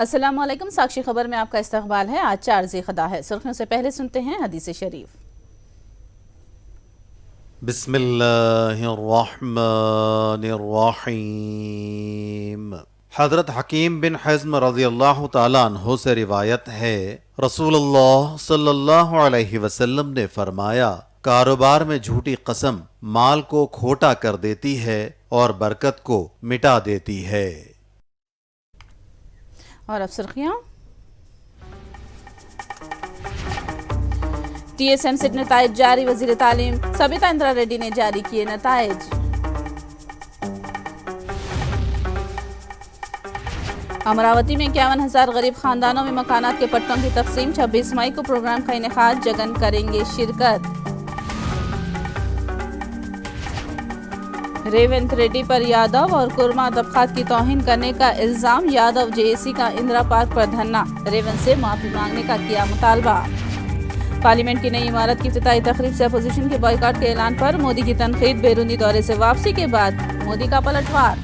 अस्सलामुअलैकुम। साक्षी खबर में आपका इस्तकबाल है। आज 4 ज़िलक़दा है। सुर्खियों से पहले सुनते हैं हदीस शरीफ। बिस्मिल्लाहिर्रहमानिर्रहीम। हज़रत हकीम बिन हिज़्म रज़ियल्लाहु ताला अन्हु से रिवायत है, रसूलुल्लाह सल्लल्लाहु अलैहि वसल्लम ने फरमाया, कारोबार में झूठी कसम माल को खोटा कर देती है और बरकत को मिटा देती है। और अब सुर्खियां। TSM सेट नताइज जारी। वजीर तालीम सबिता इंदिरा रेड्डी ने जारी किए नताइज। अमरावती में 51,000 गरीब खानदानों में मकानात के पट्टों की तकसीम। 26 मई को प्रोग्राम का इनेकाद। जगन करेंगे शिरकत। रेवंत रेड्डी पर यादव और कुर्मा तबकात की तौहीन करने का इल्जाम। यादव JAC का इंदिरा पार्क पर धरना। रेवंत से माफी मांगने का किया मुतालबा। पार्लियामेंट की नई इमारत की इफ्तिताई तकरीब से अपोजिशन के बॉयकॉट के ऐलान पर मोदी की तनकीद। बैरूनी दौरे से वापसी के बाद मोदी का पलटवार।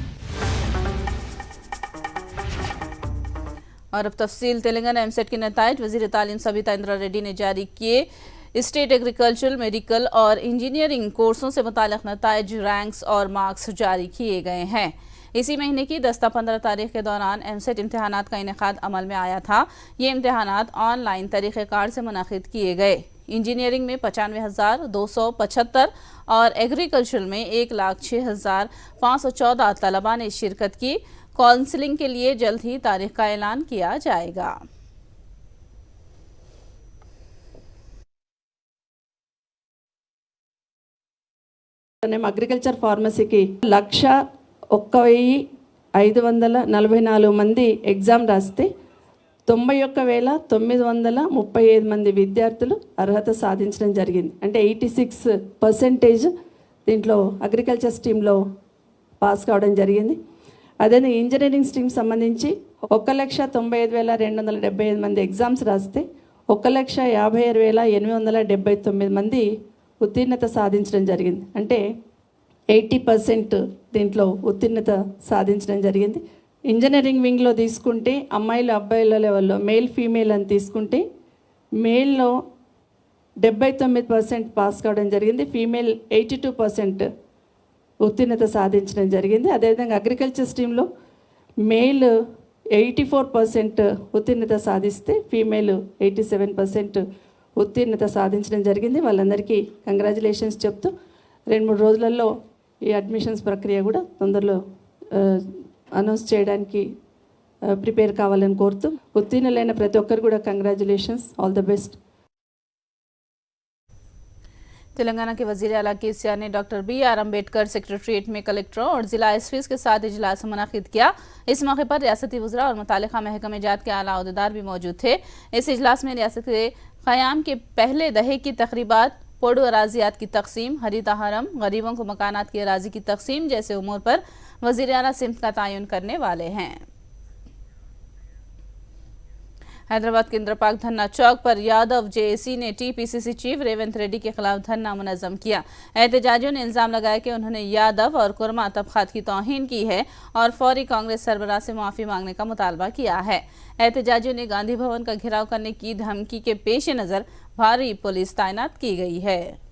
और अब तफसील। तेलंगाना MSET के नताइज। वजीर तालीम सबिता इंदिरा रेड्डी ने जारी किए। स्टेट एग्रीकल्चरल, मेडिकल और इंजीनियरिंग कोर्सों से मुताल्लिक़ नताइज, रैंक्स और मार्क्स जारी किए गए हैं। इसी महीने की 10-15 तारीख के दौरान MSET इम्तहानात का इनेकाद अमल में आया था। ये इम्तहानात ऑनलाइन तरीक़ेकार से मुनक़िद किए गए। इंजीनियरिंग में 95,275 और एग्रीकल्चर में 1,06,514 तलबा ने शिरकत की। काउंसलिंग के लिए जल्द ही तारीख का ऐलान किया जाएगा। అగ్రికల్చర్ ఫార్మసీకి 1,01,544 మంది ఎగ్జామ్ రాస్తే 91,935 మంది విద్యార్థులు అర్హత సాధించడం జరిగింది. అంటే 86% దీంట్లో అగ్రికల్చర్ స్ట్రీమ్లో పాస్ కావడం జరిగింది. అదే ఇంజనీరింగ్ స్ట్రీమ్ సంబంధించి 1,95,275 మంది ఎగ్జామ్స్ రాస్తే 1,56,879 మంది ఉత్తీర్ణత సాధించడం జరిగింది. అంటే 80% దీంట్లో ఉత్తీర్ణత సాధించడం జరిగింది. ఇంజనీరింగ్ వింగ్లో తీసుకుంటే అమ్మాయిలు అబ్బాయిల లెవెల్లో మేల్ ఫీమేల్ అని తీసుకుంటే మేల్లో 79% పాస్ కావడం జరిగింది. ఫీమేల్ 82% ఉత్తీర్ణత సాధించడం జరిగింది. అదేవిధంగా అగ్రికల్చర్ స్ట్రీమ్లో మేల్ 84% ఉత్తీర్ణత సాధిస్తే ఫీమేల్ 87% ఉత్తీర్ణత సాధించడం జరిగింది. వాళ్ళందరికీ కంగ్రాచులేషన్స్ చెప్తూ 2-3 రోజులలో ఈ అడ్మిషన్స్ ప్రక్రియ కూడా తొందరలో అనౌన్స్ చేయడానికి ప్రిపేర్ కావాలని కోరుతూ ఉత్తీర్ణులైన ప్రతి ఒక్కరు కూడా congratulations, all the best. Telangana के वजीर आला KCR ने डॉक्टर BR अम्बेडकर सेक्रेटरीट में कलेक्टरों और जिला SPs के साथ इजलास मुनक़िद किया। इस मौके पर रियासती वज़रा और मुतालिका महकमे जात के आला अहदेदार भी मौजूद थे। इस इजलास में रियासत के क़याम के पहले दहे की तक़रीबात, पोडू अराजियात की तकसीम, हरीता हरम, गरीबों को मकानात की अराजी की तकसीम जैसे उमूर पर वज़ीर आला सिमत का तयन करने वाले हैं। हैदराबाद के इंदिरा पार्क धरना चौक पर यादव JAC ने TPCC चीफ रेवंत रेड्डी के खिलाफ धरना मुनज़्ज़म किया। एहतजाजियों ने इल्ज़ाम लगाया कि उन्होंने यादव और कुर्मा तबकात की तौहीन की है और फौरी कांग्रेस सरबराह से माफ़ी मांगने का मुतालबा किया है। एहतजाजियों ने गांधी भवन का घेराव करने की धमकी के पेश नज़र भारी पुलिस तैनात की गई है।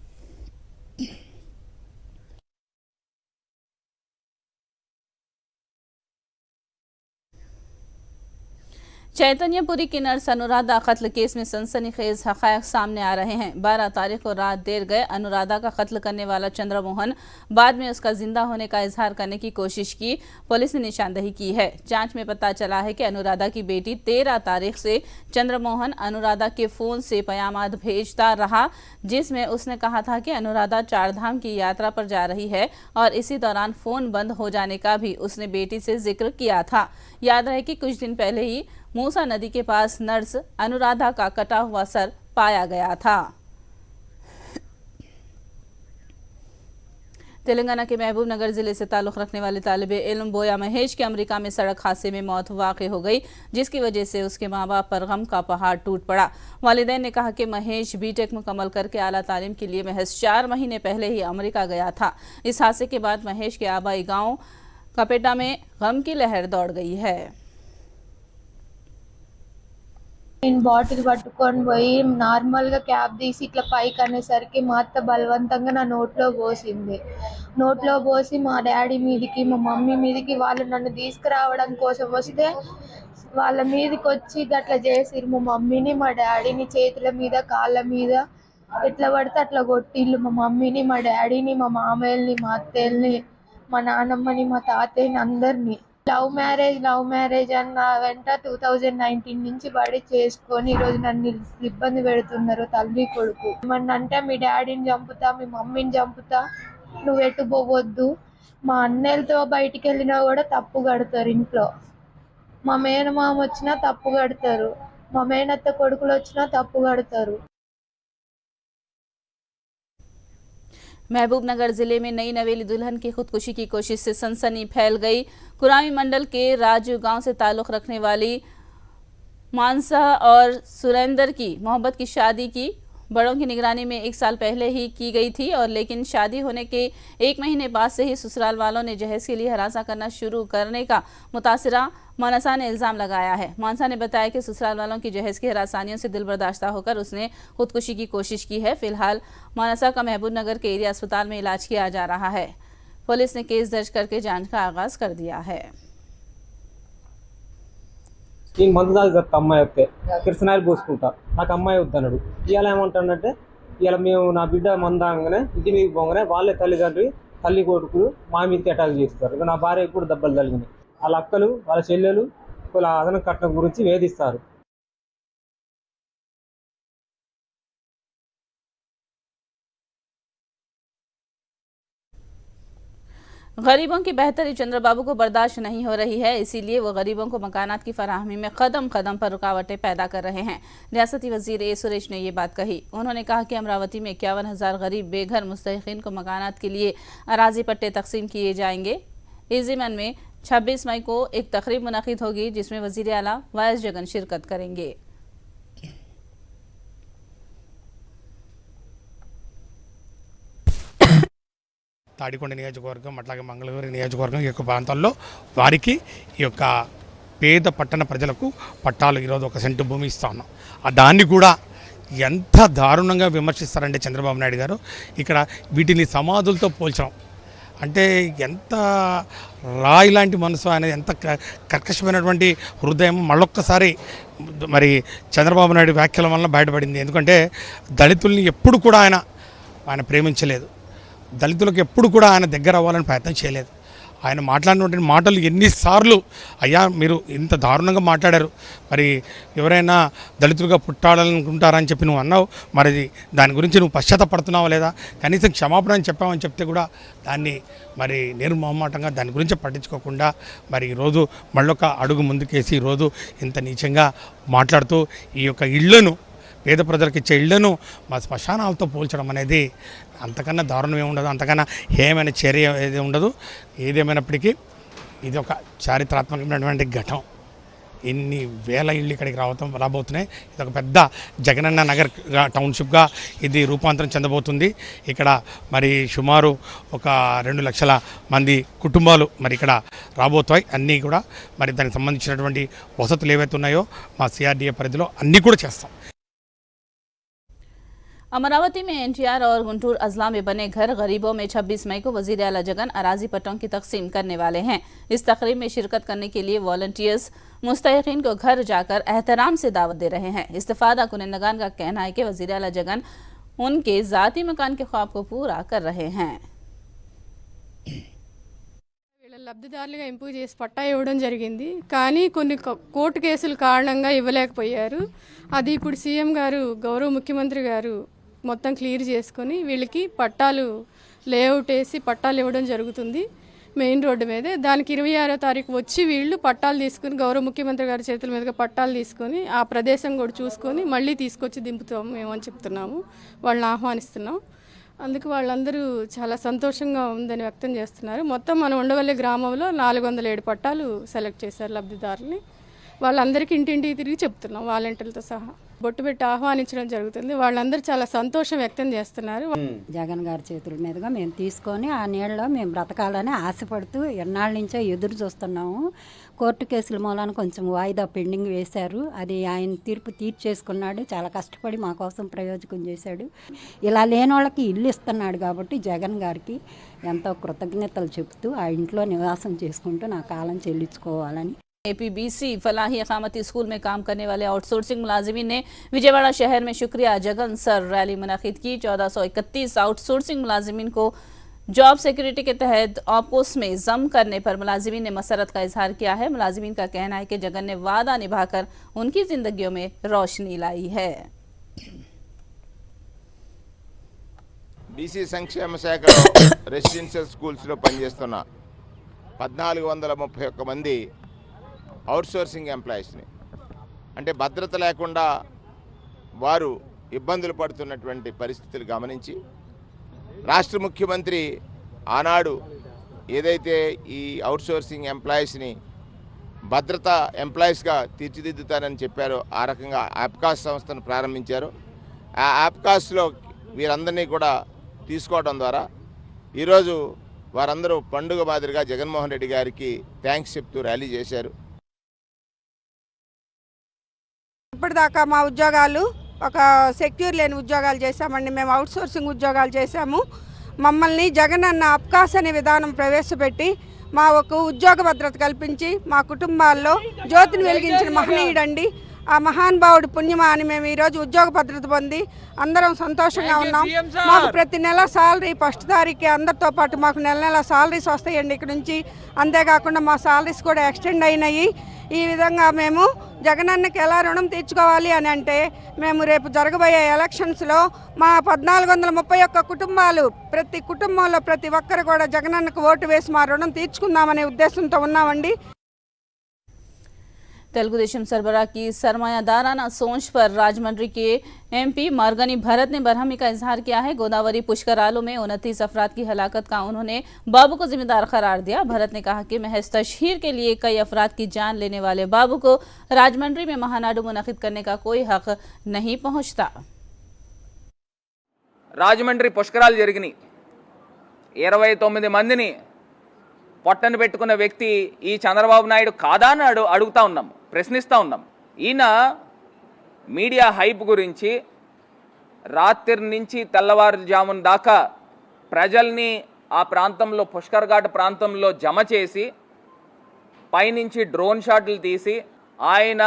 चैतन्यपुरी की नर्स अनुराधा कत्ल केस में सनसनीखेज हक़ाइक़ सामने आ रहे हैं। 12 तारीख को रात देर गए अनुराधा का कत्ल करने वाला चंद्रमोहन बाद में उसका जिंदा होने का इजहार करने की कोशिश की। पुलिस ने निशानदही की है। जांच में पता चला है कि अनुराधा की बेटी 13 तारीख से चंद्रमोहन अनुराधा के फ़ोन से पयामाद भेजता रहा, जिसमें उसने कहा था कि अनुराधा 4 धाम की यात्रा पर जा रही है और इसी दौरान फ़ोन बंद हो जाने का भी उसने बेटी से जिक्र किया था। याद रहे कि कुछ दिन पहले ही मूसा नदी के पास नर्स अनुराधा का कटा हुआ सर पाया गया था। तेलंगाना के महबूब नगर जिले से ताल्लुक़ रखने वाले तालिबे इल्म बोया महेश की अमेरिका में सड़क हादसे में मौत वाक़ई हो गई, जिसकी वजह से उसके माँ बाप पर गम का पहाड़ टूट पड़ा। वालिदैन ने कहा कि महेश BTech मुकम्मल करके आला तालीम के लिए महज 4 महीने पहले ही अमेरिका गया था। इस हादसे के बाद महेश के आबाई गाँव कपेटा में गम की लहर दौड़ गई है। నేను బాటిల్ పట్టుకొని పోయి నార్మల్గా క్యాప్ తీసి ఇట్లా పైకి అనేసరికి మా అత్త బలవంతంగా నా నోట్లో పోసింది. నోట్లో పోసి మా డాడీ మీదికి మా మమ్మీ మీదికి వాళ్ళు నన్ను తీసుకురావడం కోసం వస్తే వాళ్ళ మీదకి వచ్చి అట్లా చేసిరు. మా మమ్మీని మా డాడీని చేతుల మీద కాళ్ళ మీద ఎట్లా పడితే అట్లా కొట్టిళ్ళు. మా మమ్మీని మా డాడీని మా మామయ్యని మా అత్తయ్యని మా నాన్నమ్మని మా తాతయ్యని అందరినీ. లవ్ మ్యారేజ్ అన్న వెంట 2019 నుంచి పడి చేసుకొని ఈరోజు నన్ను ఇబ్బంది పెడుతున్నారు తల్లి కొడుకు. ఏమన్నంటే మీ డాడీని చంపుతా, మీ మమ్మీని చంపుతా, నువ్వు ఎటు పోవద్దు. మా అన్నయ్యలతో బయటికి వెళ్ళినా కూడా తప్పు కడతారు ఇంట్లో. మా మేనమామ వచ్చినా తప్పు కడతారు, మా మేనత్త కొడుకులు వచ్చినా తప్పు కడతారు. महबूबनगर जिले में नई नवेली दुल्हन की खुदकुशी की कोशिश से सनसनी फैल गई। कुरामी मंडल के राजू गांव से ताल्लुक रखने वाली मानसा और सुरेंद्र की मोहब्बत की शादी की बड़ों की निगरानी में 1 साल पहले ही की गई थी और लेकिन शादी होने के 1 महीने बाद से ही ससुराल वालों ने जहेज के लिए हरासा करना शुरू करने का मुतासिरा मानसा ने इल्जाम लगाया है। मानसा ने बताया कि ससुराल वालों की जहेज की हरासानियों से दिल बर्दाश्ता होकर उसने खुदकुशी की कोशिश की है। फिलहाल मानसा का महबूबनगर के एरिया अस्पताल में इलाज किया जा रहा है। पुलिस ने केस दर्ज करके जांच का आगाज कर दिया है। ఈ మందు తాగుతా అమ్మాయి వస్తే కిరసనాయిలు పోసుకుంటా, నాకు అమ్మాయి వద్దన్నాడు. ఇవాళ ఏమంటాడంటే ఇవాళ మేము నా బిడ్డ మందు తాగగానే ఇంటి మీదకి పోగానే వాళ్ళే తల్లి కొడుకులు మా మీదకి అటాక్ చేస్తారు. ఇక నా భార్య కూడా దెబ్బలు తగిలినాయి. వాళ్ళ అక్కలు వాళ్ళ చెల్లెలు వాళ్ళ అదన కట్నం గురించి వేధిస్తారు. गरीबों की बेहतरी चंद्रबाबू को बर्दाश्त नहीं हो रही है, इसीलिए वो गरीबों को मकानात की फराहमी में कदम कदम पर रुकावटें पैदा कर रहे हैं। रियासती वजीर ए सुरेश ने ये बात कही। उन्होंने कहा कि अमरावती में 51,000 गरीब बेघर मुस्तहिकीन को मकानात के लिए अराजी पट्टे तकसीम किए जाएंगे। इस ज़िमन में 26 मई को एक तकरीब मुनक़िद होगी जिसमें वज़ीर आला वाइएस जगन शिरकत करेंगे। తాడికొండ నియోజకవర్గం అట్లాగే మంగళగిరి నియోజకవర్గం ఈ యొక్క ప్రాంతాల్లో వారికి ఈ యొక్క పేద పట్టణ ప్రజలకు పట్టాలు ఈరోజు 1 సెంటు భూమి ఇస్తా ఉన్నాం. దాన్ని కూడా ఎంత దారుణంగా విమర్శిస్తారంటే చంద్రబాబు నాయుడు గారు ఇక్కడ వీటిని సమాధులతో పోల్చడం అంటే ఎంత రాయి లాంటి మనసు అనేది ఎంత కర్కశమైనటువంటి హృదయం మళ్ళొక్కసారి మరి చంద్రబాబు నాయుడు వ్యాఖ్యల వల్ల బయటపడింది. ఎందుకంటే దళితుల్ని ఎప్పుడు కూడా ఆయన ప్రేమించలేదు, దళితులకు ఎప్పుడు కూడా ఆయన దగ్గర అవ్వాలని ప్రయత్నం చేయలేదు. ఆయన మాట్లాడినటువంటి మాటలు ఎన్నిసార్లు అయ్యా మీరు ఇంత దారుణంగా మాట్లాడారు, మరి ఎవరైనా దళితులుగా పుట్టాలనుకుంటారని చెప్పి నువ్వు అన్నావు, మరి దాని గురించి నువ్వు పశ్చాత్తపడుతున్నావా లేదా, కనీసం క్షమాపణ అని చెప్పామని చెప్తే కూడా దాన్ని మరి నిర్మోహమాటంగా దాని గురించి పట్టించుకోకుండా మరి ఈరోజు మళ్ళొక అడుగు ముందుకేసి ఈరోజు ఇంత నీచంగా మాట్లాడుతూ ఈ యొక్క ఇళ్లను పేద ప్రజలకు ఇచ్చే ఇళ్లను మా శ్మశానాలతో పోల్చడం అనేది అంతకన్నా దారుణం ఏమి ఉండదు, అంతకన్నా ఏమైనా చర్య ఏది ఉండదు. ఏదేమైనప్పటికీ ఇది ఒక చారిత్రాత్మకమైనటువంటి ఘటన. ఇన్ని వేల ఇళ్ళు ఇక్కడికి రాబోతున్నాయి. ఇది ఒక పెద్ద జగనన్న నగర్ టౌన్షిప్గా ఇది రూపాంతరం చెందబోతుంది. ఇక్కడ మరి సుమారు ఒక 2 లక్షల మంది కుటుంబాలు మరి ఇక్కడ రాబోతాయి. అన్నీ కూడా మరి దానికి సంబంధించినటువంటి వసతులు ఏవైతే ఉన్నాయో మా సిఆర్డీఏ పరిధిలో అన్నీ కూడా చేస్తాం. अमरावती में एनटीआर और गुंटूर अजला में बने घर गरीबों में 26 मई को वजीर आला जगन अराजी पट्टों की तकसीम करने वाले हैं। इस तकरीब में शिरकत करने के लिए वॉलंटियर्स मुस्तहिकीन को घर जाकर एहतराम से दावत दे रहे हैं। इस्तिफादा कुनिंदगान का कहना है कि वजीर आला जगन उनके ज़ाती मकान के ख्वाब को पूरा कर रहे हैं। లబ్ధిదారులుగా ఎంపిక చేసి పట్టా ఇవ్వడం జరిగింది, కానీ కొన్ని కోర్టు కేసుల కారణంగా ఇవ్వలేకపోయారు. అది ఇప్పుడు సీఎం గారు గౌరవ ముఖ్యమంత్రి గారు మొత్తం క్లియర్ చేసుకొని వీళ్ళకి పట్టాలు లేఅవుట్ వేసి పట్టాలు ఇవ్వడం జరుగుతుంది మెయిన్ రోడ్డు మీదే. దానికి 26వ తారీఖు వచ్చి వీళ్ళు పట్టాలు తీసుకుని గౌరవ ముఖ్యమంత్రి గారి చేతుల మీదుగా పట్టాలు తీసుకొని ఆ ప్రదేశం కూడా చూసుకొని మళ్ళీ తీసుకొచ్చి దింపుతాము మేము అని చెప్తున్నాము, వాళ్ళని ఆహ్వానిస్తున్నాం. అందుకు వాళ్ళందరూ చాలా సంతోషంగా ఉందని వ్యక్తం చేస్తున్నారు. మొత్తం మన ఉండవల్లి గ్రామంలో 407 పట్టాలు సెలెక్ట్ చేశారు లబ్ధిదారుల్ని. వాళ్ళందరికీ ఇంటింటికి తిరిగి చెప్తున్నాం, వాలంటీర్లతో సహా బొట్టు పెట్టి ఆహ్వానించడం జరుగుతుంది. వాళ్ళందరూ చాలా సంతోషం వ్యక్తం చేస్తున్నారు. జగన్ గారి చేతుల మీదుగా మేము తీసుకొని ఆ నీళ్ళలో మేము బ్రతకాలని ఆశపడుతూ ఎన్నాళ్ళ నుంచో ఎదురు చూస్తున్నాము. కోర్టు కేసుల మూలాన కొంచెం వాయిదా పెండింగ్ వేశారు. అది ఆయన తీర్పు తీర్చేసుకున్నాడు. చాలా కష్టపడి మా కోసం ప్రయోజకం చేశాడు. ఇలా లేని వాళ్ళకి ఇల్లు ఇస్తున్నాడు కాబట్టి జగన్ గారికి ఎంతో కృతజ్ఞతలు చెప్తూ ఆ ఇంట్లో నివాసం చేసుకుంటూ నా కాలం చెల్లించుకోవాలని. एपीबीसी फलाही अकामती स्कूल में काम करने वाले आउटसोर्सिंग मुलाजिमीन ने विजयवाड़ा शहर में शुक्रिया जगन सर रैली मुनाकिद की। 1431 आउटसोर्सिंग मुलाजिमीन को जॉब सिक्योरिटी के तहत ऑपोस में जम करने पर मुलाजिमीन ने मसरत का इजहार किया है। मुलाजिमीन का कहना है कि जगन ने वादा निभाकर उनकी जिंदगियों में रोशनी लाई है। బీసీ సంక్షేమ శాఖలో రెసిడెన్షియల్ స్కూల్స్లో పనిచేస్తున్న 1431 మంది అవుట్సోర్సింగ్ ఎంప్లాయీస్ని, అంటే భద్రత లేకుండా వారు ఇబ్బందులు పడుతున్నటువంటి పరిస్థితులు గమనించి రాష్ట్ర ముఖ్యమంత్రి ఆనాడు ఏదైతే ఈ అవుట్సోర్సింగ్ ఎంప్లాయీస్ని భద్రత ఎంప్లాయీస్గా తీర్చిదిద్దుతారని చెప్పారో ఆ రకంగా యాప్కాస్ సంస్థను ప్రారంభించారు. ఆ యాప్కాస్లో వీరందరినీ కూడా తీసుకోవడం ద్వారా ఈరోజు వారందరూ పండుగ మాదిరిగా జగన్మోహన్ రెడ్డి గారికి థ్యాంక్స్ చెప్తూ ర్యాలీ చేశారు. ఇప్పటిదాకా మా ఉద్యోగాలు ఒక సెక్యూర్ లేని ఉద్యోగాలు చేశామండి. మేము అవుట్సోర్సింగ్ ఉద్యోగాలు చేశాము. మమ్మల్ని జగన్ అన్న అబ్కాస్ అనే విధానం ప్రవేశపెట్టి మా ఒక ఉద్యోగ భద్రత కల్పించి మా కుటుంబాల్లో జ్యోతిని వెలిగించిన మహనీయుడండి. ఆ మహానుభావుడు పుణ్యమా అని మేము ఈరోజు ఉద్యోగ భద్రత పొంది అందరం సంతోషంగా ఉన్నాం. మాకు ప్రతి నెల సాలరీ ఫస్ట్ తారీఖుకి అందరితో పాటు మాకు నెల నెల సాలరీస్ వస్తాయండి ఇక్కడ నుంచి. అంతేకాకుండా మా సాలరీస్ కూడా ఎక్స్టెండ్ అయినాయి. ఈ విధంగా మేము జగనన్నకి ఎలా రుణం తీర్చుకోవాలి అని అంటే మేము రేపు జరగబోయే ఎలక్షన్స్లో మా 1431 కుటుంబాలు ప్రతి కుటుంబంలో ప్రతి ఒక్కరు కూడా జగనన్నకు ఓటు వేసి మా రుణం తీర్చుకుందామనే ఉద్దేశంతో ఉన్నామండి. तेलुगुदेशम सरबराह की सरमायादाराना सोच पर राजमंड्री के एमपी मार्गनी भरत ने बरहमी का इजहार किया है। गोदावरी पुष्करालों में 29 अफराद की हलाकत का उन्होंने बाबू को जिम्मेदार करार दिया। भरत ने कहा कि महज तशहीर के लिए कई अफराद की जान लेने वाले बाबू को राजमंड्री में महानाडु मुनाकिद करने का कोई हक नहीं पहुंचता। రాజమండ్రి పుష్కరాలు జరిగినాయి. 29 మందిని పొట్టను పెట్టుకున్న వ్యక్తి ఈ చంద్రబాబు నాయుడు కాదా అని అడుగుతా ఉన్నాం, ప్రశ్నిస్తూ ఉన్నాం. ఈయన మీడియా హైప్ గురించి రాత్రి నుంచి తెల్లవారుజామున దాకా ప్రజల్ని ఆ ప్రాంతంలో పుష్కర్ ఘాట్ ప్రాంతంలో జమ చేసి పైనుంచి డ్రోన్ షాట్లు తీసి ఆయన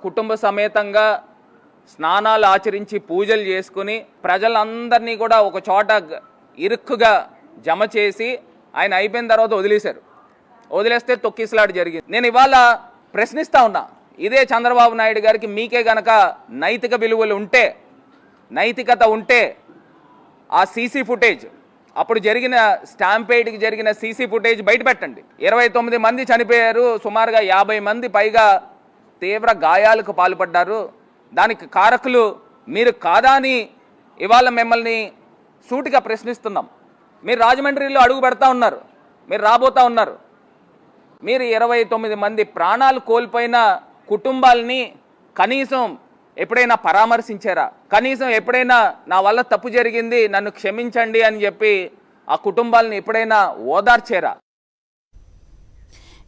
కుటుంబ సమేతంగా స్నానాలు ఆచరించి పూజలు చేసుకుని ప్రజలందరినీ కూడా ఒక చోట ఇరుక్కుగా జమ చేసి ఆయన అయిపోయిన తర్వాత వదిలేస్తే తొక్కిసలాట జరిగింది. నేను ఇవాళ ప్రశ్నిస్తా ఉన్నా, ఇదే చంద్రబాబు నాయుడు గారికి మీకే గనక నైతిక విలువలు ఉంటే, నైతికత ఉంటే ఆ సీసీ ఫుటేజ్, అప్పుడు జరిగిన స్టాంపేడ్కి జరిగిన సీసీ ఫుటేజ్ బయట పెట్టండి. 29 మంది చనిపోయారు, సుమారుగా 50 మంది పైగా తీవ్ర గాయాలకు పాల్పడ్డారు. దానికి కారకులు మీరు కాదా అని ఇవాళ మిమ్మల్ని సూటిగా ప్రశ్నిస్తున్నాం. మీరు రాజమండ్రిలో అడుగు పెడతా ఉన్నారు, మీరు రాబోతా ఉన్నారు. మీరు 29 మంది ప్రాణాలు కోల్పోయిన కుటుంబాలని కనీసం ఎప్పుడైనా పరామర్శించారా? కనీసం ఎప్పుడైనా నా వల్ల తప్పు జరిగింది నన్ను క్షమించండి అని చెప్పి ఆ కుటుంబాలని ఎప్పుడైనా ఓదార్చారా?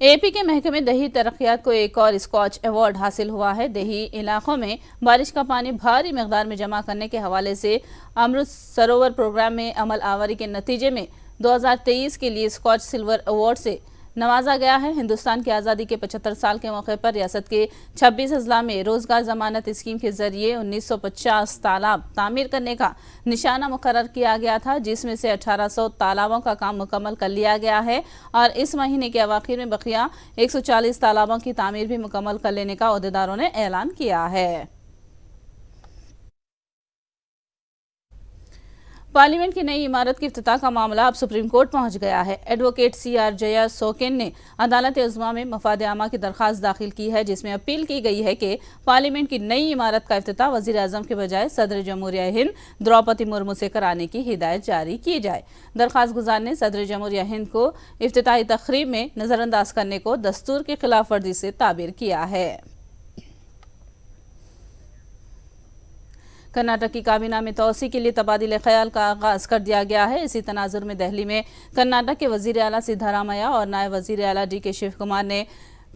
एपी के महकमे दही तरक्यात को एक और स्कॉच अवार्ड हासिल हुआ है। दही इलाकों में बारिश का पानी भारी मिकदार में जमा करने के हवाले से अमृत सरोवर प्रोग्राम में अमल आवरी के नतीजे में 2023 के लिए स्कॉच सिल्वर अवार्ड से नवाजा गया है। हिंदुस्तान की आज़ादी के 75 साल के मौके पर रियासत के 26 अजला में रोजगार जमानत स्कीम के जरिए 1950 तालाब तामीर करने का निशाना मुकर्रर किया गया था, जिसमें से 1800 तालाबों का काम मुकम्मल कर लिया गया है और इस महीने के अवाखिर में बकिया 140 तालाबों की तामीर भी मुकम्मल कर लेने का अहदेदारों ने ऐलान किया है। पार्लियामेंट की नई इमारत की इफ्तिताह का मामला अब सुप्रीम कोर्ट पहुंच गया है। एडवोकेट CR जया सोकेन ने अदालत उज़्मा में मफाद आमा की दरखास्त दाखिल की है, जिसमें अपील की गई है कि पार्लियामेंट की नई इमारत का इफ्तिताह वज़ीर आज़म के बजाय सदर जमहूरिया हिंद द्रौपदी मुर्मू से कराने की हिदायत जारी की जाए। दरखास्त गुजार ने सदर जमहूरिया हिंद को इफ्तिताही तकरीब में नजरअंदाज करने को दस्तूर की खिलाफ वर्जी से ताबीर किया है। कर्नाटक की काबीना में तोसी के लिए तबादले ख्याल का आगाज कर दिया गया है। इसी तनाजुर में दिल्ली में कर्नाटक के वजीर आला सिद्धारामैया और नायब वजीर आला DK शिव कुमार ने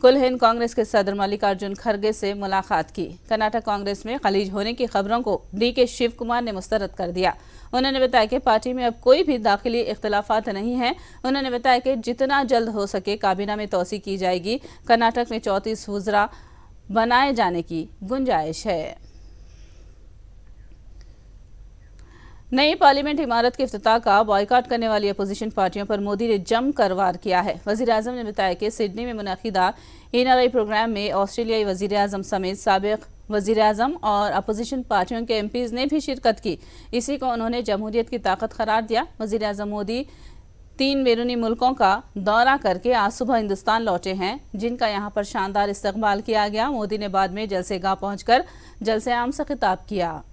कुल हिंद कांग्रेस के सदर मल्लिकार्जुन खड़गे से मुलाकात की। कर्नाटक कांग्रेस में खलीज होने की खबरों को DK शिव कुमार ने मुस्तरद कर दिया। उन्होंने बताया कि पार्टी में अब कोई भी दाखिली इख्तिलाफात नहीं है। उन्होंने बताया कि जितना जल्द हो सके काबीना में तोसी की जाएगी। कर्नाटक में 34 वज़रा बनाए जाने की गुंजाइश है। नई पार्लियामेंट इमारत के इफ्तिताह का बॉयकॉट करने वाली अपोजिशन पार्टियों पर मोदी ने जमकर वार किया है। वज़ीर आज़म ने बताया कि सिडनी में मुनक़िदा NRI प्रोग्राम में ऑस्ट्रेलियाई वज़ीर आज़म समेत साबिक़ वज़ीर आज़म और अपोजिशन पार्टियों के MPs ने भी शिरकत की। इसी को उन्होंने जमहूरियत की ताकत करार दिया। वज़ीर आज़म मोदी 3 बैरूनी मुल्कों का दौरा करके आज सुबह हिंदुस्तान लौटे हैं, जिनका यहाँ पर शानदार इस्तकबाल किया गया। मोदी ने बाद में जलसेगाह पहुँचकर जलसे आम से खिताब किया।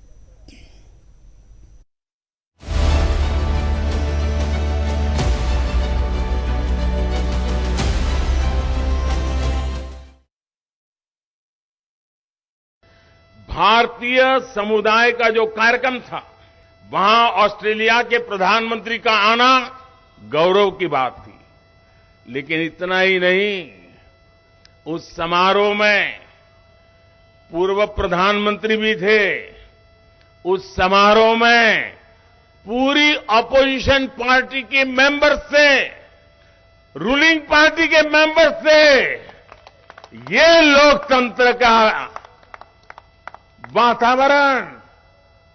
भारतीय समुदाय का जो कार्यक्रम था, वहां ऑस्ट्रेलिया के प्रधानमंत्री का आना गौरव की बात थी। लेकिन इतना ही नहीं, उस समारोह में पूर्व प्रधानमंत्री भी थे। उस समारोह में पूरी अपोजिशन पार्टी के मेंबर से, रूलिंग पार्टी के मेंबर से, ये लोकतंत्र का वातावरण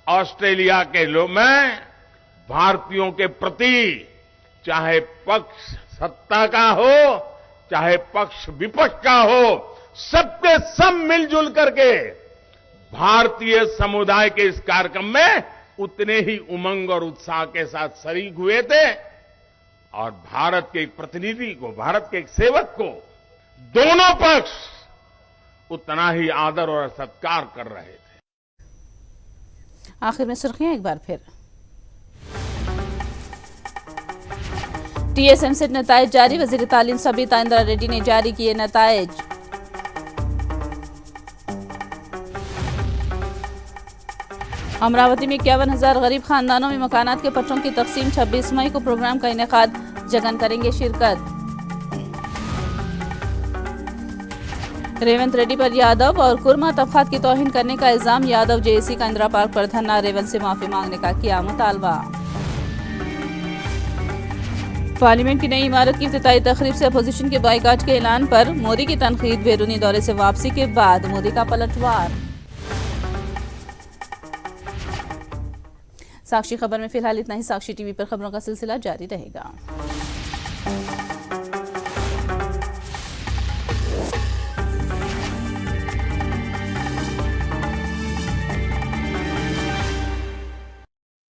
ऑस्ट्रेलिया के लोग में भारतीयों के प्रति, चाहे पक्ष सत्ता का हो चाहे पक्ष विपक्ष का हो, सबके सब मिलजुल करके भारतीय समुदाय के इस कार्यक्रम में उतने ही उमंग और उत्साह के साथ शरीक हुए थे। और भारत के एक प्रतिनिधि को, भारत के एक सेवक को दोनों पक्ष उतना ही आदर और सत्कार कर रहे थे। आखिर में सुर्खियां एक बार फिर। TSMCET नताइज जारी। वजीर तालीम सबिता इंदिरा रेड्डी ने जारी किए नताइज। अमरावती में 51,000 गरीब खानदानों में मकानात के पट्टों की तकसीम। 26 मई को प्रोग्राम का इनेकाद। जगन करेंगे शिरकत। रेवंत रेड्डी पर यादव और कुर्मा तबकात की तौहीन करने का इल्जाम। यादव JAC का इंदिरा पार्क पर धरना। रेवंत से माफी मांगने का किया मुतालबा। पार्लियामेंट की नई इमारत की इफ्तिताही तकरीब से अपोजिशन के बाइकाट के ऐलान पर मोदी की तनकीद। बैरूनी दौरे से वापसी के बाद मोदी का पलटवार। साक्षी खबर में फिलहाल इतना ही। साक्षी टीवी पर खबरों का सिलसिला जारी रहेगा।